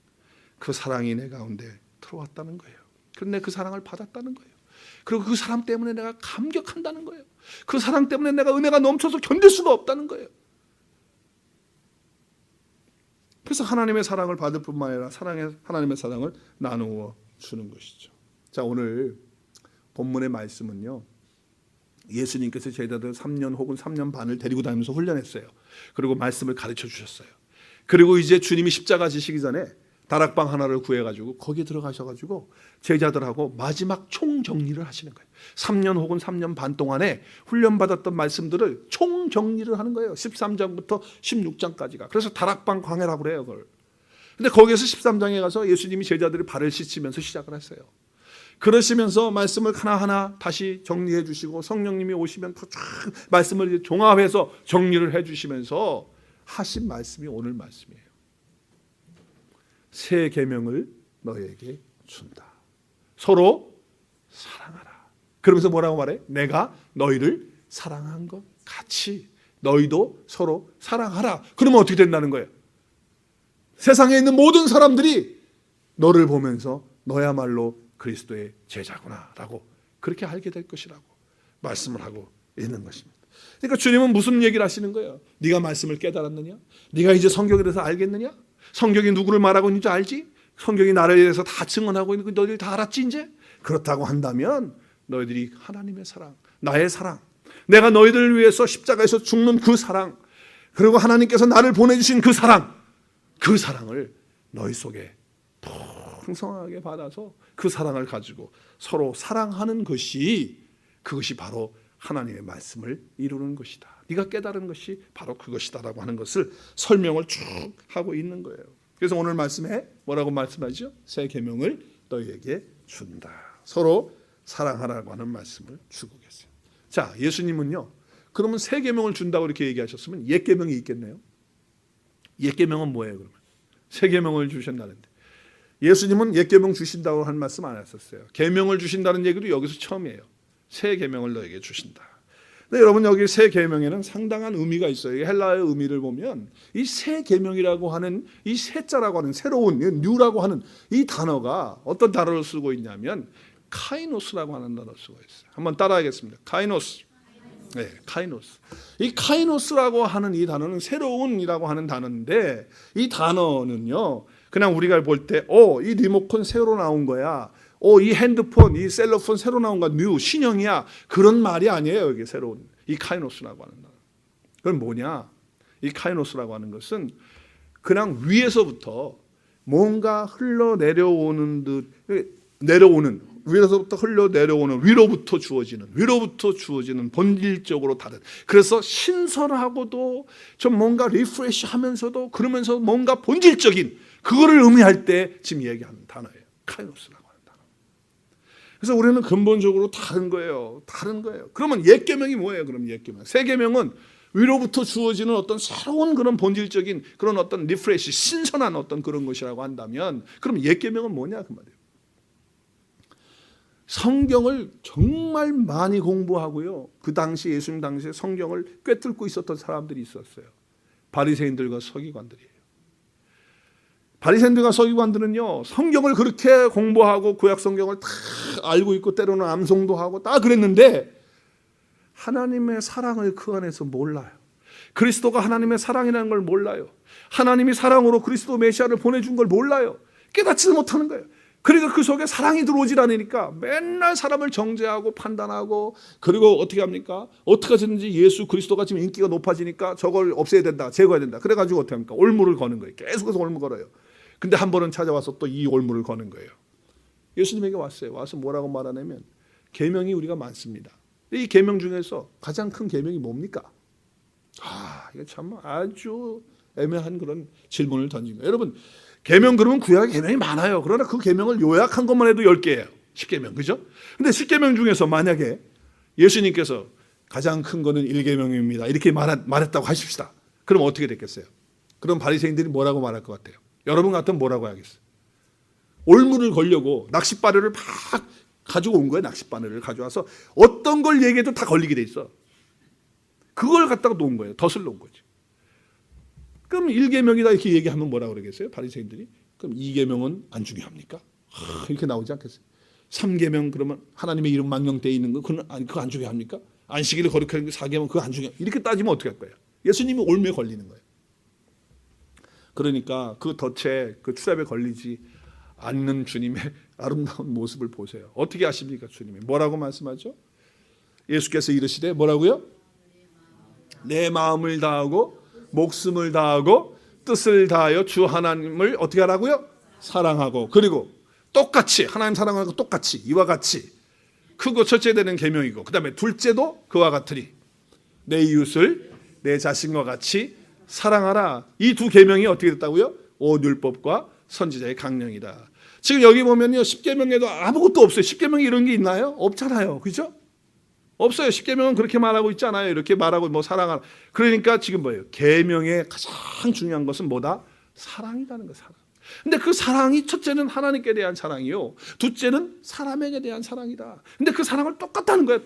그 사랑이 내 가운데 들어왔다는 거예요. 그런데 그 사랑을 받았다는 거예요. 그리고 그 사람 때문에 내가 감격한다는 거예요. 그 사랑 때문에 내가 은혜가 넘쳐서 견딜 수가 없다는 거예요. 그래서 하나님의 사랑을 받을 뿐만 아니라 하나님의 사랑을 나누어 주는 것이죠. 자, 오늘 본문의 말씀은요, 예수님께서 제자들 3년 혹은 3년 반을 데리고 다니면서 훈련했어요. 그리고 말씀을 가르쳐 주셨어요. 그리고 이제 주님이 십자가 지시기 전에 다락방 하나를 구해가지고 거기에 들어가셔가지고 제자들하고 마지막 총정리를 하시는 거예요. 3년 혹은 3년 반 동안에 훈련받았던 말씀들을 총정리를 하는 거예요. 13장부터 16장까지가. 그래서 다락방 강해라고 그래요, 그걸. 근데 거기에서 13장에 가서 예수님이 제자들의 발을 씻으면서 시작을 했어요. 그러시면서 말씀을 하나하나 다시 정리해 주시고 성령님이 오시면 쫙 말씀을 종합해서 정리를 해 주시면서 하신 말씀이 오늘 말씀이에요. 새 계명을 너에게 준다. 서로 사랑하라. 그러면서 뭐라고 말해? 내가 너희를 사랑한 것 같이 너희도 서로 사랑하라. 그러면 어떻게 된다는 거예요? 세상에 있는 모든 사람들이 너를 보면서 너야말로 그리스도의 제자구나라고 그렇게 알게 될 것이라고 말씀을 하고 있는 것입니다. 그러니까 주님은 무슨 얘기를 하시는 거예요? 네가 말씀을 깨달았느냐? 네가 이제 성경에 대해서 알겠느냐? 성경이 누구를 말하고 있는지 알지? 성경이 나를 위해서 다 증언하고 있는 거 너희들 다 알았지 이제? 그렇다고 한다면 너희들이 하나님의 사랑, 나의 사랑, 내가 너희들을 위해서 십자가에서 죽는 그 사랑, 그리고 하나님께서 나를 보내주신 그 사랑, 그 사랑을 너희 속에 풍성하게 받아서 그 사랑을 가지고 서로 사랑하는 것이, 그것이 바로 하나님의 말씀을 이루는 것이다. 네가 깨달은 것이 바로 그것이다라고 하는 것을 설명을 쭉 하고 있는 거예요. 그래서 오늘 말씀에 뭐라고 말씀하죠? 새 계명을 너희에게 준다. 서로 사랑하라고 하는 말씀을 주고 계세요. 자, 예수님은요, 그러면 새 계명을 준다고 이렇게 얘기하셨으면 옛 계명이 있겠네요. 옛 계명은 뭐예요, 그러면? 새 계명을 주셨다는데. 예수님은 옛 계명 주신다고 한 말씀 안 하셨어요. 계명을 주신다는 얘기도 여기서 처음이에요. 새 계명을 너에게 주신다. 근데 여러분, 여기 새 계명에는 상당한 의미가 있어요. 헬라어의 의미를 보면 이 새 계명이라고 하는 이 새자라고 하는 새로운 뉴라고 하는 이 단어가 어떤 단어를 쓰고 있냐면 카이노스라고 하는 단어를 쓰고 있어요. 한번 따라하겠습니다. 카이노스. 네, 카이노스. 이 카이노스라고 하는 이 단어는 새로운이라고 하는 단어인데 이 단어는요. 그냥 우리가 볼 때 이 리모컨 새로 나온 거야. 이 핸드폰, 이 셀러폰 새로 나온 거 뉴 신형이야. 그런 말이 아니에요. 이게 새로운 이 카이노스라고 하는 단어. 그건 뭐냐? 이 카이노스라고 하는 것은 그냥 위에서부터 뭔가 흘러 내려오는 듯 위에서부터 흘러 내려오는 위로부터 주어지는 본질적으로 다른, 그래서 신선하고도 좀 뭔가 리프레시하면서도 그러면서 뭔가 본질적인 그거를 의미할 때 지금 얘기하는 단어예요. 카이노스라고 하는 단어. 그래서 우리는 근본적으로 다른 거예요. 그러면 옛 계명이 뭐예요? 그럼 옛 계명. 새 계명은 위로부터 주어지는 어떤 새로운 그런 본질적인 그런 어떤 리프레시, 신선한 어떤 그런 것이라고 한다면, 그럼 옛 계명은 뭐냐 그 말이에요. 성경을 정말 많이 공부하고요. 그 당시 예수님 당시에 성경을 꿰뚫고 있었던 사람들이 있었어요. 바리새인들과 서기관들이에요. 바리새인들과 서기관들은요, 성경을 그렇게 공부하고 구약 성경을 다 알고 있고 때로는 암송도 하고 다 그랬는데 하나님의 사랑을 그 안에서 몰라요. 그리스도가 하나님의 사랑이라는 걸 몰라요. 하나님이 사랑으로 그리스도 메시아를 보내준 걸 몰라요. 깨닫지도 못하는 거예요. 그러니까 그 속에 사랑이 들어오질 않으니까 맨날 사람을 정죄하고 판단하고, 그리고 어떻게 합니까? 어떻게 하든지 예수 그리스도가 지금 인기가 높아지니까 저걸 없애야 된다, 제거해야 된다. 그래가지고 어떻게 합니까? 올무를 거는 거예요. 계속해서 올무 걸어요. 근데 한 번은 찾아와서 또 이 올무를 거는 거예요. 예수님에게 왔어요. 와서 뭐라고 말하냐면 계명이 우리가 많습니다. 이 계명 중에서 가장 큰 계명이 뭡니까? 이게 참 아주 애매한 그런 질문을 던진 거예요. 여러분, 계명 그러면 구약에 계명이 많아요. 그러나 그 계명을 요약한 것만 해도 10개예요. 10계명, 그죠? 근데 10계명 중에서 만약에 예수님께서 가장 큰 거는 1계명입니다. 이렇게 말했다고 하십시다. 그럼 어떻게 됐겠어요? 그럼 바리새인들이 뭐라고 말할 것 같아요? 여러분 같으면 뭐라고 해야겠어요? 올무를 걸려고 낚싯바늘을 막 가지고 온 거예요. 낚싯바늘을 가져와서 어떤 걸 얘기해도 다 걸리게 돼 있어. 그걸 갖다가 놓은 거예요. 덫을 놓은 거지. 그럼 1계명이다 이렇게 얘기하면 뭐라고 그러겠어요? 바리새인들이. 그럼 2계명은 안 중요합니까? 이렇게 나오지 않겠어요? 3계명 그러면 하나님의 이름 망령되어 있는 거 그거 안 중요합니까? 안식일을 거룩하는 거 4계명 그거 안 중요해요? 이렇게 따지면 어떻게 할 거예요? 예수님이 올무에 걸리는 거예요. 그러니까 그 덫에 그 트랩에 걸리지 않는 주님의 아름다운 모습을 보세요. 어떻게 아십니까? 주님이 뭐라고 말씀하죠? 예수께서 이르시되 뭐라고요? 내 마음을 다하고 목숨을 다하고 뜻을 다하여 주 하나님을 어떻게 하라고요? 사랑하고, 그리고 똑같이 하나님 사랑하고 똑같이 이와 같이 크고 첫째 되는 계명이고, 그 다음에 둘째도 그와 같으니 내 이웃을 내 자신과 같이 사랑하라. 이 두 계명이 어떻게 됐다고요? 온 율법과 선지자의 강령이다. 지금 여기 보면요, 10계명에도 아무것도 없어요. 10계명에 이런 게 있나요? 없잖아요. 그죠? 없어요. 10계명은 그렇게 말하고 있잖아요. 이렇게 말하고 뭐 사랑하라. 그러니까 지금 뭐예요? 계명의 가장 중요한 것은 뭐다? 사랑이라는 거, 사랑. 근데 그 사랑이 첫째는 하나님께 대한 사랑이요, 둘째는 사람에게 대한 사랑이다. 근데 그 사랑을 똑같다는 거예요.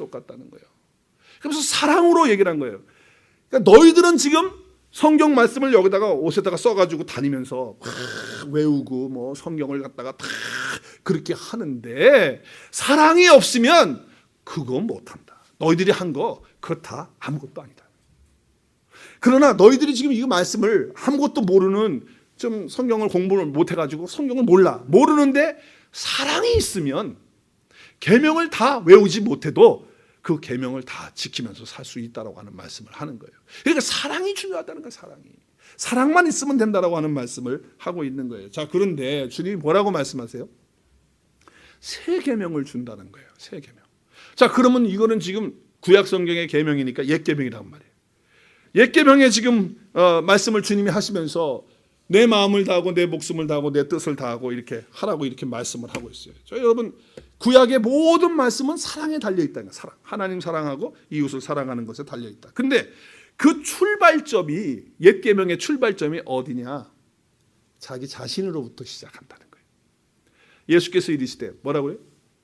그래서 사랑으로 얘기를 한 거예요. 그러니까 너희들은 지금 성경 말씀을 여기다가 옷에다가 써가지고 다니면서 외우고 뭐 성경을 갖다가 다 그렇게 하는데 사랑이 없으면 그거 못한다. 너희들이 한 거 그거 다 아무것도 아니다. 그러나 너희들이 지금 이 말씀을 아무것도 모르는, 좀 성경을 공부를 못해가지고 성경을 모르는데 사랑이 있으면 계명을 다 외우지 못해도 그 계명을 다 지키면서 살 수 있다라고 하는 말씀을 하는 거예요. 그러니까 사랑이 중요하다는 거예요. 사랑만 있으면 된다라고 하는 말씀을 하고 있는 거예요. 자, 그런데 주님이 뭐라고 말씀하세요? 새 계명을 준다는 거예요. 새 계명. 자, 그러면 이거는 지금 구약 성경의 계명이니까 옛 계명이란 말이에요. 옛 계명에 지금 말씀을 주님이 하시면서 내 마음을 다하고 내 목숨을 다하고 내 뜻을 다하고 이렇게 하라고 이렇게 말씀을 하고 있어요. 저 여러분, 구약의 모든 말씀은 사랑에 달려 있다는 거예요. 사랑. 하나님 사랑하고 이웃을 사랑하는 것에 달려 있다. 근데 그 출발점이, 옛 계명의 출발점이 어디냐? 자기 자신으로부터 시작한다는 거예요. 예수께서 이르시되 뭐라고요?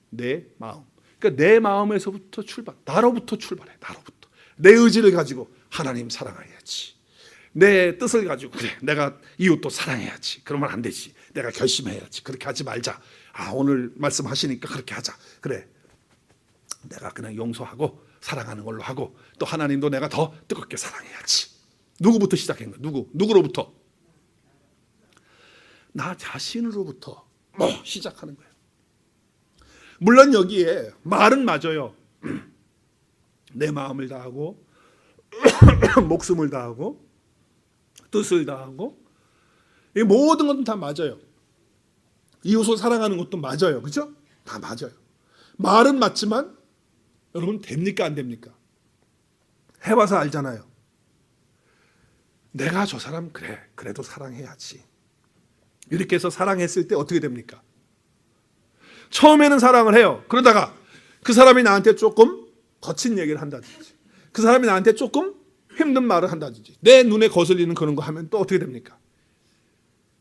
내 마음. 그러니까 내 마음에서부터 나로부터 출발해. 나로부터. 내 의지를 가지고 하나님 사랑해야지. 내 뜻을 가지고 그래, 내가 이웃도 사랑해야지. 그러면 안 되지. 내가 결심해야지. 그렇게 하지 말자. 오늘 말씀하시니까 그렇게 하자. 그래, 내가 그냥 용서하고 사랑하는 걸로 하고 또 하나님도 내가 더 뜨겁게 사랑해야지. 누구부터 시작한 거야? 누구로부터? 나 자신으로부터 시작하는 거예요. 물론 여기에 말은 맞아요. 내 마음을 다하고 목숨을 다하고 뜻을 다하고 이 모든 것은 다 맞아요. 이웃을 사랑하는 것도 맞아요. 그죠? 다 맞아요. 말은 맞지만 여러분 됩니까 안 됩니까? 해봐서 알잖아요. 내가 저 사람 그래도 사랑해야지. 이렇게 해서 사랑했을 때 어떻게 됩니까? 처음에는 사랑을 해요. 그러다가 그 사람이 나한테 조금 거친 얘기를 한다든지 그 사람이 나한테 조금 힘든 말을 한다든지 내 눈에 거슬리는 그런 거 하면 또 어떻게 됩니까?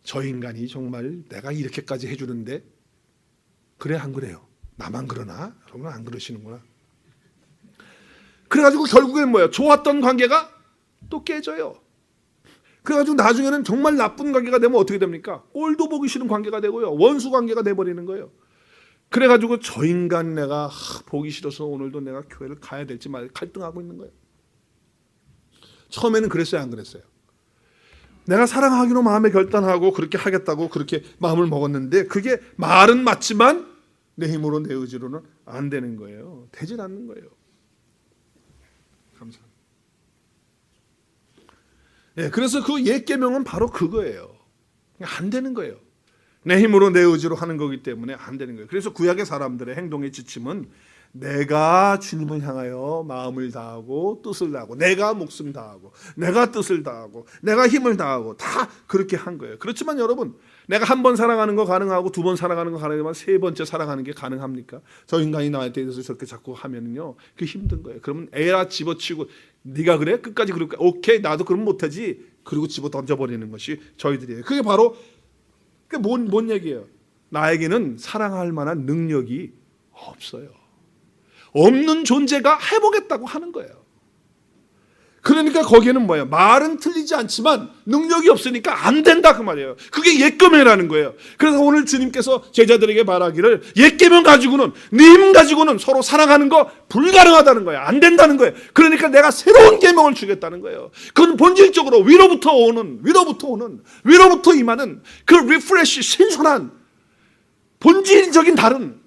저 인간이 정말 내가 이렇게까지 해주는데 그래 안 그래요? 나만 그러나? 여러분 안 그러시는구나. 그래가지고 결국엔 뭐예요? 좋았던 관계가 또 깨져요. 그래가지고 나중에는 정말 나쁜 관계가 되면 어떻게 됩니까? 꼴도 보기 싫은 관계가 되고요. 원수 관계가 돼버리는 거예요. 그래가지고 저 인간 내가 보기 싫어서 오늘도 내가 교회를 가야 될지 말지 갈등하고 있는 거예요. 처음에는 그랬어요, 안 그랬어요? 내가 사랑하기로 마음에 결단하고 그렇게 하겠다고 그렇게 마음을 먹었는데 그게 말은 맞지만 내 힘으로 내 의지로는 안 되는 거예요. 되질 않는 거예요. 감사합니다. 예, 그래서 그 옛 계명은 바로 그거예요. 안 되는 거예요. 내 힘으로 내 의지로 하는 거기 때문에 안 되는 거예요. 그래서 구약의 사람들의 행동의 지침은 내가 주님을 향하여 마음을 다하고 뜻을 다하고 내가 목숨 다하고 내가 뜻을 다하고 내가 힘을 다하고 다 그렇게 한 거예요. 그렇지만 여러분 내가 한 번 사랑하는 거 가능하고 두 번 사랑하는 거 가능하지만 세 번째 사랑하는 게 가능합니까? 저 인간이 나한테 대해서 저렇게 자꾸 하면은요 그게 힘든 거예요. 그러면 에라 집어치고 네가 그래? 끝까지 그럴까? 오케이 나도 그럼 못하지. 그리고 집어 던져버리는 것이 저희들이에요. 그게 바로 그게 뭔 얘기예요? 나에게는 사랑할 만한 능력이 없어요. 없는 존재가 해보겠다고 하는 거예요. 그러니까 거기에는 뭐예요? 말은 틀리지 않지만 능력이 없으니까 안 된다 그 말이에요. 그게 옛계명이라는 거예요. 그래서 오늘 주님께서 제자들에게 말하기를 옛계명 가지고는 님 가지고는 서로 사랑하는 거 불가능하다는 거예요. 안 된다는 거예요. 그러니까 내가 새로운 계명을 주겠다는 거예요. 그건 본질적으로 위로부터 임하는 그 리프레시 신선한 본질적인 다른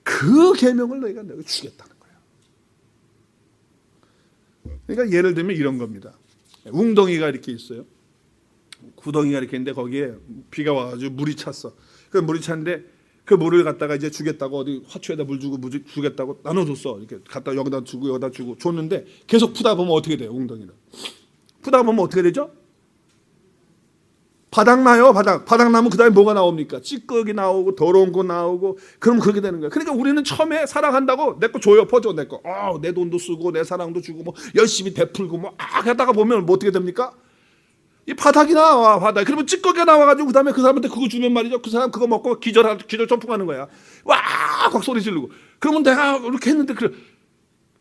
그 계명을 너희가 내가 주겠다는 거예요. 그러니까 예를 들면 이런 겁니다. 웅덩이가 이렇게 있어요. 구덩이가 이렇게 있는데 거기에 비가 와가지고 물이 찼어. 그 물이 찼는데 그 물을 갖다가 이제 주겠다고 어디 화초에다 물 주고 주겠다고 나눠줬어. 이렇게 갖다 여기다 주고 줬는데 계속 푸다 보면 어떻게 돼요? 웅덩이는 푸다 보면 어떻게 되죠? 바닥 나요. 바닥 나면 그 다음에 뭐가 나옵니까? 찌꺼기 나오고 더러운 거 나오고 그럼 그렇게 되는 거예요. 그러니까 우리는 처음에 사랑한다고 내 거 줘요. 퍼줘 내 거. 내 돈도 쓰고 내 사랑도 주고 뭐 열심히 베풀고 뭐 하다가 보면 뭐 어떻게 됩니까? 이 바닥이 나와. 그러면 찌꺼기가 나와가지고 그 다음에 그 사람한테 그거 주면 말이죠. 그 사람 그거 먹고 기절 점프하는 거야. 와! 막 소리 지르고. 그러면 내가 이렇게 했는데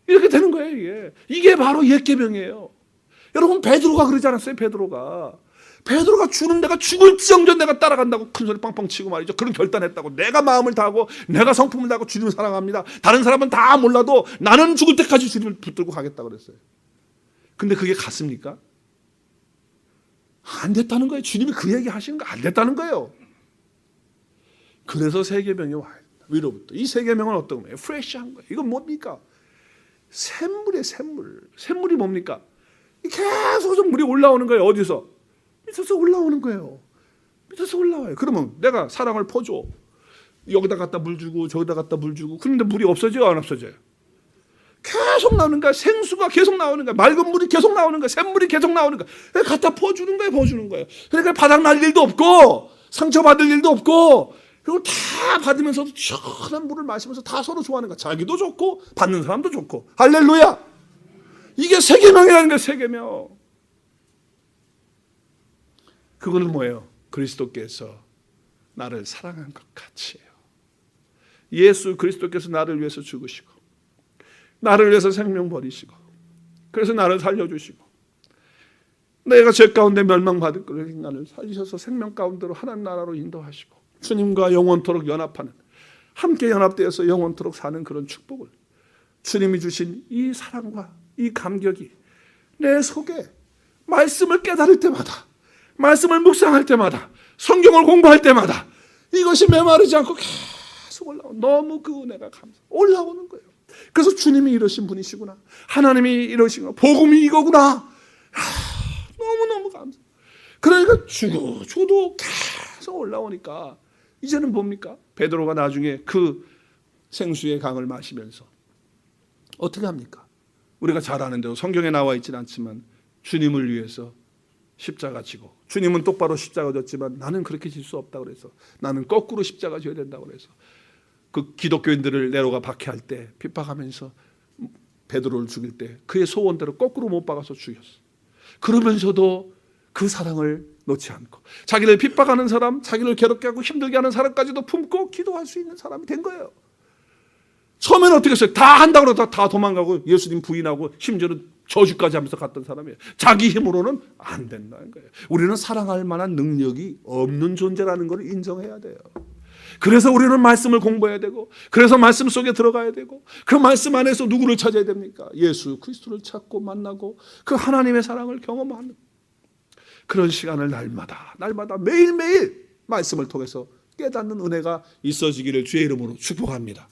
이렇게 되는 거예요. 이게 바로 옛 계명이에요. 여러분 베드로가 그러지 않았어요? 베드로가 주는 내가 죽을지언정 내가 따라간다고 큰 소리 빵빵 치고 말이죠. 그런 결단했다고. 내가 마음을 다하고 내가 성품을 다하고 주님을 사랑합니다. 다른 사람은 다 몰라도 나는 죽을 때까지 주님을 붙들고 가겠다고 그랬어요. 근데 그게 갔습니까? 안 됐다는 거예요. 주님이 그 얘기 하시는 거 안 됐다는 거예요. 그래서 세계명이 와요. 위로부터. 이 세계명은 어떤 거예요? 프레시한 거예요. 이건 뭡니까? 샘물이에요. 샘물이 뭡니까? 계속 물이 올라오는 거예요. 어디서? 밑에서 올라오는 거예요. 밑에서 올라와요. 그러면 내가 사랑을 퍼줘. 여기다 갖다 물 주고 저기다 갖다 물 주고 그런데 물이 없어져요? 안 없어져요? 계속 나오는 거야. 생수가 계속 나오는 거야. 맑은 물이 계속 나오는 거야. 샘물이 계속 나오는 거야. 갖다 퍼주는 거예요. 그러니까 바닥 날 일도 없고 상처받을 일도 없고 그리고 다 받으면서도 시원한 물을 마시면서 다 서로 좋아하는 거야. 자기도 좋고 받는 사람도 좋고. 할렐루야. 이게 세계명이라는 거예요. 세계명. 그거는 뭐예요? 그리스도께서 나를 사랑한 것 같이요. 예수 그리스도께서 나를 위해서 죽으시고 나를 위해서 생명 버리시고 그래서 나를 살려주시고 내가 죄 가운데 멸망받을 그런 인간을 살리셔서 생명 가운데로 하나님 나라로 인도하시고 주님과 영원토록 연합하는 함께 연합되어서 영원토록 사는 그런 축복을 주님이 주신 이 사랑과 이 감격이 내 속에 말씀을 깨달을 때마다, 말씀을 묵상할 때마다, 성경을 공부할 때마다 이것이 메마르지 않고 계속 올라오고, 너무 그 은혜가 올라오는 거예요. 그래서 주님이 이러신 분이시구나, 하나님이 이러시구나, 복음이 이거구나, 너무너무 감사. 그러니까 죽어도 계속 올라오니까 이제는 뭡니까? 베드로가 나중에 그 생수의 강을 마시면서 어떻게 합니까? 우리가 잘 아는 대로 성경에 나와 있지는 않지만 주님을 위해서 십자가 지고, 주님은 똑바로 십자가 졌지만 나는 그렇게 질 수 없다 그래서 나는 거꾸로 십자가 져야 된다고 그래서 그 기독교인들을 네로가 박해할 때 핍박하면서 베드로를 죽일 때 그의 소원대로 거꾸로 못 박아서 죽였어. 그러면서도 그 사랑을 놓지 않고 자기를 핍박하는 사람, 자기를 괴롭게 하고 힘들게 하는 사람까지도 품고 기도할 수 있는 사람이 된 거예요. 처음에는 어떻게 했어요? 다 한다고 그러다 다 도망가고 예수님 부인하고 심지어는 저주까지 하면서 갔던 사람이에요. 자기 힘으로는 안 된다는 거예요. 우리는 사랑할 만한 능력이 없는 존재라는 걸 인정해야 돼요. 그래서 우리는 말씀을 공부해야 되고, 그래서 말씀 속에 들어가야 되고, 그 말씀 안에서 누구를 찾아야 됩니까? 예수 그리스도를 찾고 만나고 그 하나님의 사랑을 경험하는 그런 시간을 날마다 매일매일 말씀을 통해서 깨닫는 은혜가 있어지기를 주의 이름으로 축복합니다.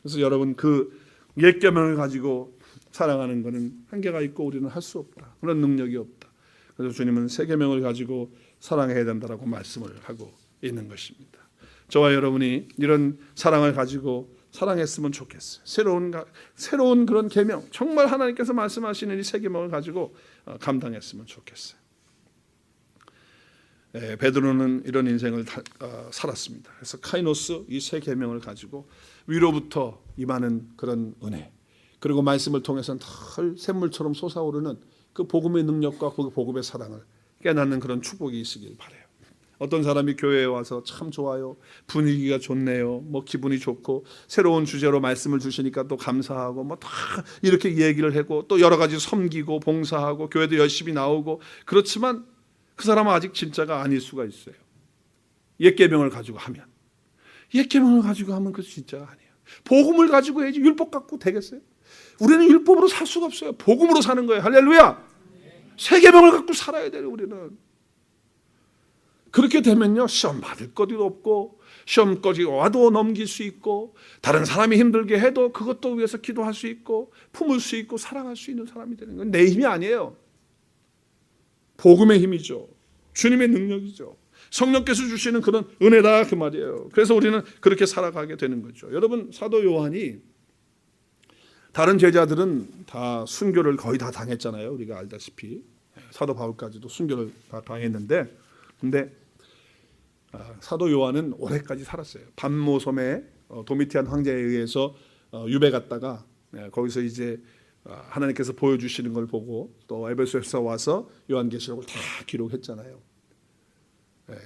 그래서 여러분, 그 옛 계명을 가지고 사랑하는 것은 한계가 있고 우리는 할 수 없다. 그런 능력이 없다. 그래서 주님은 새 계명을 가지고 사랑해야 된다라고 말씀을 하고 있는 것입니다. 저와 여러분이 이런 사랑을 가지고 사랑했으면 좋겠어요. 새로운 그런 계명, 정말 하나님께서 말씀하시는 이 새 계명을 가지고 감당했으면 좋겠어요. 베드로는 이런 인생을 살았습니다. 그래서 카이노스, 이 새 계명을 가지고 위로부터 임하는 그런 은혜, 그리고 말씀을 통해서는 늘 샘물처럼 솟아오르는 그 복음의 능력과 그 복음의 사랑을 깨닫는 그런 축복이 있으길 바라요. 어떤 사람이 교회에 와서 참 좋아요, 분위기가 좋네요, 뭐 기분이 좋고 새로운 주제로 말씀을 주시니까 또 감사하고 뭐 다 이렇게 얘기를 하고 또 여러 가지 섬기고 봉사하고 교회도 열심히 나오고, 그렇지만 그 사람은 아직 진짜가 아닐 수가 있어요. 옛 계명을 가지고 하면, 옛 계명을 가지고 하면 그 진짜가 아니에요. 복음을 가지고 해야지 율법 갖고 되겠어요? 우리는 율법으로 살 수가 없어요. 복음으로 사는 거예요. 할렐루야. 새 계명을 갖고 살아야 돼요. 우리는 그렇게 되면요, 시험 받을 것도 없고 시험까지 와도 넘길 수 있고, 다른 사람이 힘들게 해도 그것도 위해서 기도할 수 있고 품을 수 있고 사랑할 수 있는 사람이 되는 건 내 힘이 아니에요. 복음의 힘이죠. 주님의 능력이죠. 성령께서 주시는 그런 은혜다 그 말이에요. 그래서 우리는 그렇게 살아가게 되는 거죠. 여러분, 사도 요한이, 다른 제자들은 다 순교를 거의 다 당했잖아요. 우리가 알다시피 사도 바울까지도 순교를 다 당했는데, 근데 사도 요한은 오래까지 살았어요. 반모섬에 도미티안 황제에 의해서 유배 갔다가 거기서 이제 하나님께서 보여주시는 걸 보고 또 에베소에서 와서 요한계시록을 다 기록했잖아요.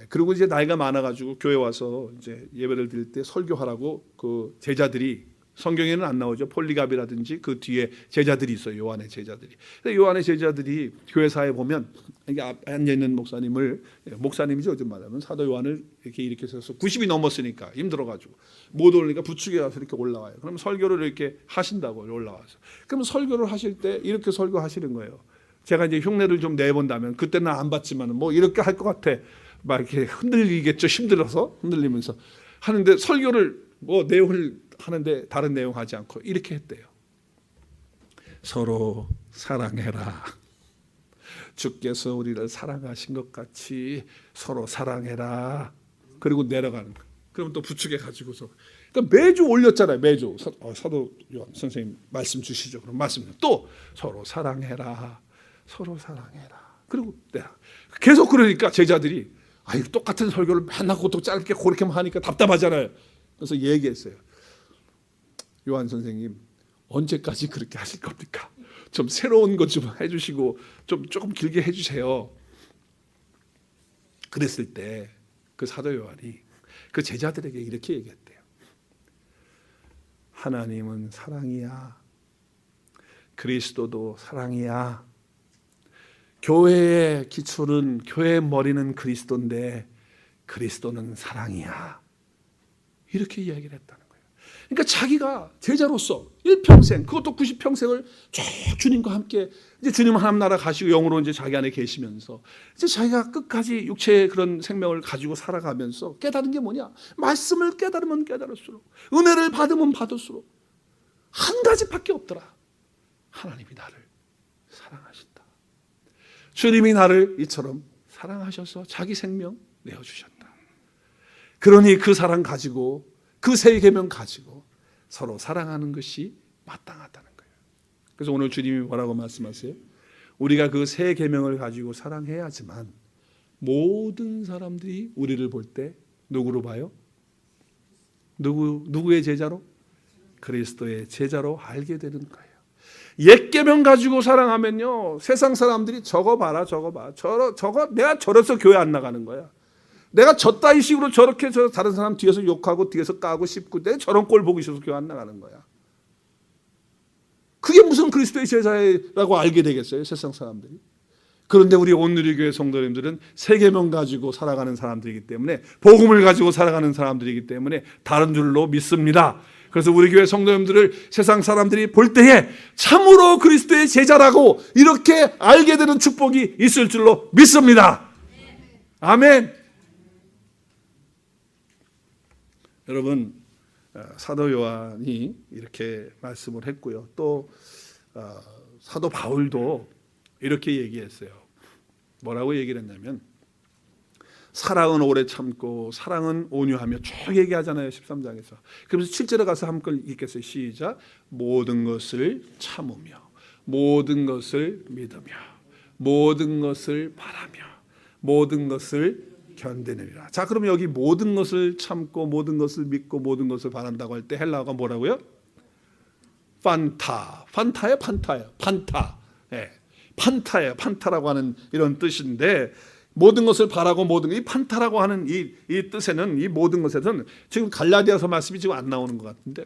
그리고 이제 나이가 많아가지고 교회 와서 이제 예배를 드릴 때 설교하라고 그 제자들이, 성경에는 안 나오죠, 폴리갑이라든지 그 뒤에 제자들이 있어요. 요한의 제자들이. 요한의 제자들이 교회사에 보면 이게 앉아 있는 목사님을, 목사님이죠 요즘 말하면, 사도 요한을 이렇게 일으켜서 90이 넘었으니까 힘들어가지고 못 올리니까 부축에 가서 이렇게 올라와요. 그럼 설교를 이렇게 하신다고 올라와서. 그럼 설교를 하실 때 이렇게 설교하시는 거예요. 제가 이제 흉내를 좀 내본다면, 그때는 안 봤지만은 뭐 이렇게 할 것 같아. 막 이렇게 흔들리겠죠. 힘들어서 흔들리면서 하는데, 설교를 뭐 내용을 하는데 다른 내용 하지 않고 이렇게 했대요. 서로 사랑해라. 주께서 우리를 사랑하신 것 같이 서로 사랑해라. 그리고 내려가는 거예요. 그럼 또 부축해 가지고서, 그러니까 매주 올렸잖아요. 매주 사도 요한 선생님 말씀 주시죠. 그럼 말씀 또 서로 사랑해라. 서로 사랑해라. 그리고 계속 그러니까 제자들이, 아이 똑같은 설교를 맨날 또 짧게 그렇게만 하니까 답답하잖아요. 그래서 얘기했어요. 요한 선생님, 언제까지 그렇게 하실 겁니까? 좀 새로운 것 좀 해주시고 조금 길게 해주세요. 그랬을 때 그 사도 요한이 그 제자들에게 이렇게 얘기했대요. 하나님은 사랑이야. 그리스도도 사랑이야. 교회의 기초는, 교회의 머리는 그리스도인데 그리스도는 사랑이야. 이렇게 이야기를 했다는 거예요. 그러니까 자기가 제자로서 일평생, 그것도 90평생을 쭉 주님과 함께 이제 주님 하나님 나라 가시고 영으로 이제 자기 안에 계시면서 이제 자기가 끝까지 육체의 그런 생명을 가지고 살아가면서 깨달은 게 뭐냐? 말씀을 깨달으면 깨달을수록, 은혜를 받으면 받을수록 한 가지밖에 없더라. 하나님이 나를 사랑하신다. 주님이 나를 이처럼 사랑하셔서 자기 생명 내어주셨다. 그러니 그 사랑 가지고, 그 세 계명 가지고 서로 사랑하는 것이 마땅하다는 거예요. 그래서 오늘 주님이 뭐라고 말씀하세요? 우리가 그 세 계명을 가지고 사랑해야지만 모든 사람들이 우리를 볼 때 누구로 봐요? 누구의 제자로? 그리스도의 제자로 알게 되는 거예요. 옛 계명 가지고 사랑하면요, 세상 사람들이 저거 봐라, 저거 봐, 저거 내가 저래서 교회 안 나가는 거야. 내가 저따위 식으로 저렇게 다른 사람 뒤에서 욕하고 뒤에서 까고 씹고 내가 저런 꼴 보고 있어서 교회 안 나가는 거야. 그게 무슨 그리스도의 제자라고 알게 되겠어요, 세상 사람들이. 그런데 우리 온누리교회 성도님들은 세 계명 가지고 살아가는 사람들이기 때문에, 복음을 가지고 살아가는 사람들이기 때문에 다른 줄로 믿습니다. 그래서 우리 교회 성도님들을 세상 사람들이 볼 때에 참으로 그리스도의 제자라고 이렇게 알게 되는 축복이 있을 줄로 믿습니다. 아멘. 여러분, 사도 요한이 이렇게 말씀을 했고요. 또 사도 바울도 이렇게 얘기했어요. 뭐라고 얘기를 했냐면, 사랑은 오래 참고 사랑은 온유하며 쭉 얘기하잖아요, 13장에서. 그러면서 7절에 가서 한번 읽겠어요. 시작. 모든 것을 참으며 모든 것을 믿으며 모든 것을 바라며 모든 것을 견디느니라. 자, 그러면 여기 모든 것을 참고 모든 것을 믿고 모든 것을 바란다고 할 때 헬라어가 뭐라고요? 판타예요. 예. 판타예요. 판타라고 하는 이런 뜻인데, 모든 것을 바라고 모든, 이 판타라고 하는 이 뜻에는, 이 모든 것에는 지금 갈라디아서 말씀이 지금 안 나오는 것 같은데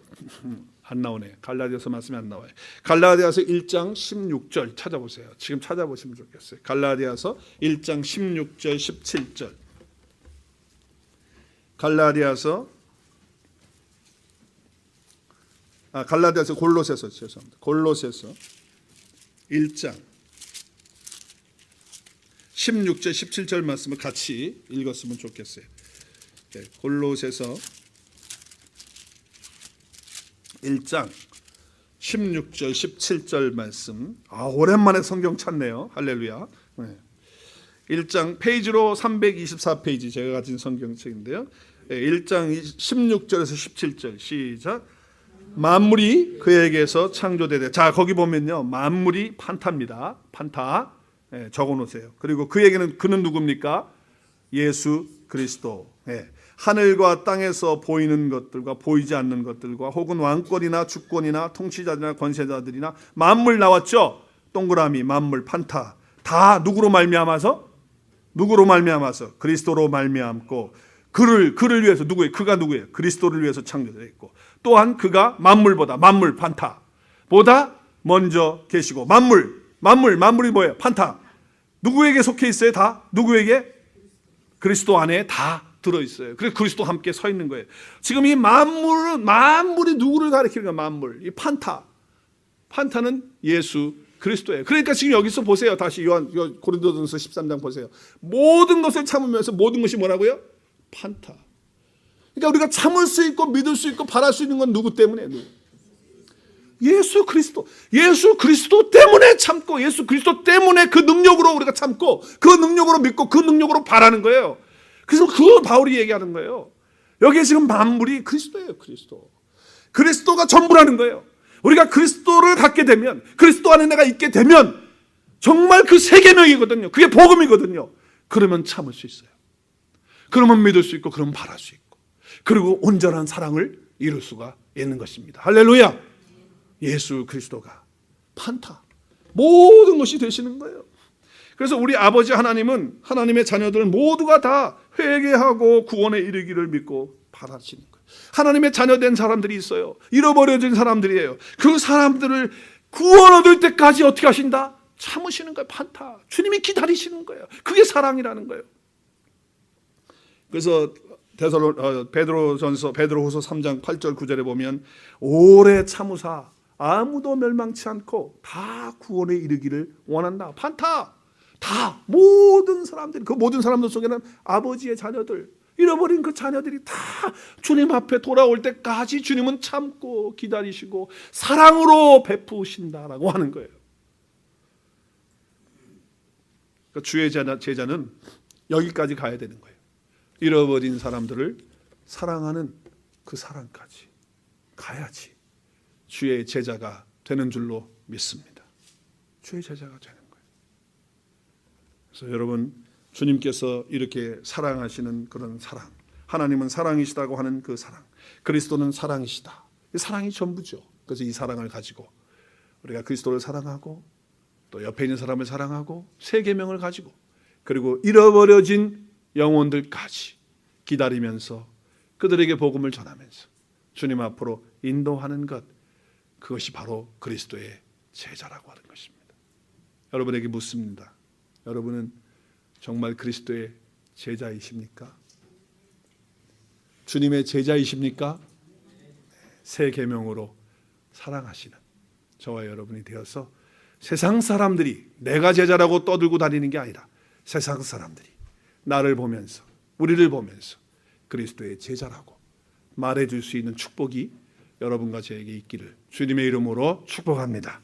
안 나오네. 갈라디아서 말씀이 안 나와요. 갈라디아서 1장 16절 찾아보세요. 지금 찾아보시면 좋겠어요. 갈라디아서 1장 16절 17절. 갈라디아서 골로새서, 죄송합니다. 골로새서 1장 16절 17절 말씀을 같이 읽었으면 좋겠어요. 골로새서 1장 16절 17절 말씀. 오랜만에 성경 찾네요. 할렐루야. 1장 페이지로 324페이지 제가 가진 성경책인데요. 1장 16절에서 17절 시작. 만물이 그에게서 창조되되, 자, 거기 보면요, 만물이 판타입니다. 판타. 적어놓으세요. 그리고 그에게는, 그는 누굽니까? 예수 그리스도. 하늘과 땅에서 보이는 것들과 보이지 않는 것들과 혹은 왕권이나 주권이나 통치자들이나 권세자들이나 만물 나왔죠. 동그라미 만물 판타. 다 누구로 말미암아서? 그리스도로 말미암고, 그를 위해서, 그가 누구예요? 그리스도를 위해서 창조되었고, 또한 그가 만물보다, 만물 판타 보다 먼저 계시고, 만물이 뭐예요? 판타. 누구에게 속해 있어요? 다 누구에게? 그리스도 안에 다 들어있어요. 그래서 그리스도 함께 서 있는 거예요. 지금 이 만물이 누구를 가리키는 거예요? 만물. 이 판타는 예수 그리스도예요. 그러니까 지금 여기서 보세요. 다시 고린도전서 13장 보세요. 모든 것을 참으면서 모든 것이 뭐라고요? 판타. 그러니까 우리가 참을 수 있고 믿을 수 있고 바랄 수 있는 건 누구 때문에? 예수 그리스도 때문에 참고, 예수 그리스도 때문에 그 능력으로 우리가 참고, 그 능력으로 믿고, 그 능력으로 바라는 거예요. 그래서 그걸 바울이 얘기하는 거예요. 여기에 지금 만물이 그리스도예요. 그리스도가 전부라는 거예요. 우리가 그리스도를 갖게 되면, 그리스도 안에 내가 있게 되면 정말 그 세 계명이거든요. 그게 복음이거든요. 그러면 참을 수 있어요. 그러면 믿을 수 있고, 그러면 바랄 수 있고, 그리고 온전한 사랑을 이룰 수가 있는 것입니다. 할렐루야. 예수 그리스도가 판타, 모든 것이 되시는 거예요. 그래서 우리 아버지 하나님은, 하나님의 자녀들 모두가 다 회개하고 구원에 이르기를 믿고 바라시는 거예요. 하나님의 자녀된 사람들이 있어요. 잃어버려진 사람들이에요. 그 사람들을 구원 얻을 때까지 어떻게 하신다? 참으시는 거예요. 판타. 주님이 기다리시는 거예요. 그게 사랑이라는 거예요. 그래서 베드로후서 3장 8절 9절에 보면 오래 참으사 아무도 멸망치 않고 다 구원에 이르기를 원한다. 판타 다 모든 사람들이, 그 모든 사람들 속에는 아버지의 자녀들, 잃어버린 그 자녀들이 다 주님 앞에 돌아올 때까지 주님은 참고 기다리시고 사랑으로 베푸신다라고 하는 거예요. 그러니까 주의 제자는 여기까지 가야 되는 거예요. 잃어버린 사람들을 사랑하는 그 사랑까지 가야지 주의 제자가 되는 줄로 믿습니다. 주의 제자가 되는 거예요. 그래서 여러분, 주님께서 이렇게 사랑하시는 그런 사랑, 하나님은 사랑이시다고 하는 그 사랑, 그리스도는 사랑이시다. 이 사랑이 전부죠. 그래서 이 사랑을 가지고 우리가 그리스도를 사랑하고 또 옆에 있는 사람을 사랑하고 세 계명을 가지고 그리고 잃어버려진 영혼들까지 기다리면서 그들에게 복음을 전하면서 주님 앞으로 인도하는 것, 그것이 바로 그리스도의 제자라고 하는 것입니다. 여러분에게 묻습니다. 여러분은 정말 그리스도의 제자이십니까? 주님의 제자이십니까? 새 계명으로 사랑하시는 저와 여러분이 되어서 세상 사람들이 내가 제자라고 떠들고 다니는 게 아니라 세상 사람들이 나를 보면서, 우리를 보면서 그리스도의 제자라고 말해줄 수 있는 축복이 여러분과 저에게 있기를 주님의 이름으로 축복합니다.